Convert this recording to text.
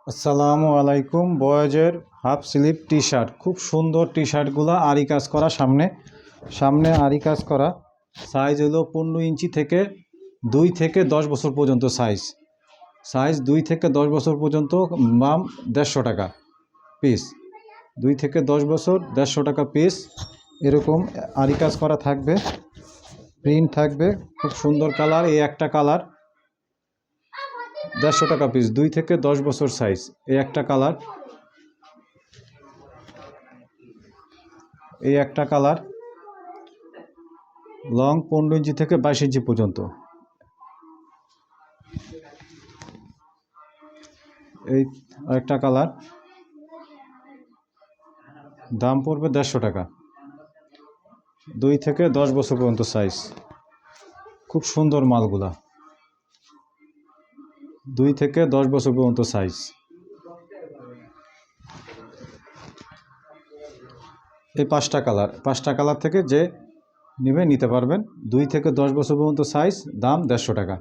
আসসালামু আলাইকুম। বয়েজের half sleeve T shirt, খুব সুন্দর টি শার্টগুলো আরি কাজ করা, সামনে আরি কাজ করা। সাইজ হলো 15 ইঞ্চি থেকে 2 থেকে 10 বছর পর্যন্ত সাইজ 2 থেকে 10 বছর পর্যন্ত। দাম 150 টাকা পিস। 2 থেকে 10 বছর 150 টাকা পিস। এরকম আরি কাজ করা থাকবে, প্রিন্ট থাকবে, খুব সুন্দর কালার। এই একটা কালার 150 টাকা পিস, 2 থেকে 10 বছর সাইজ। এই একটা কালার লং 15 ইঞ্চি থেকে 22 ইঞ্চি পর্যন্ত। এই একটা কালার, দাম পড়বে 150 টাকা, 2 থেকে 10 বছর পর্যন্ত সাইজ। খুব সুন্দর মালগুলা, 2 থেকে 10 বছর পর্যন্ত সাইজ। এই পাঁচটা কালার থেকে যে নিতে পারবেন। 2 থেকে 10 বছর পর্যন্ত সাইজ, দাম 150 টাকা।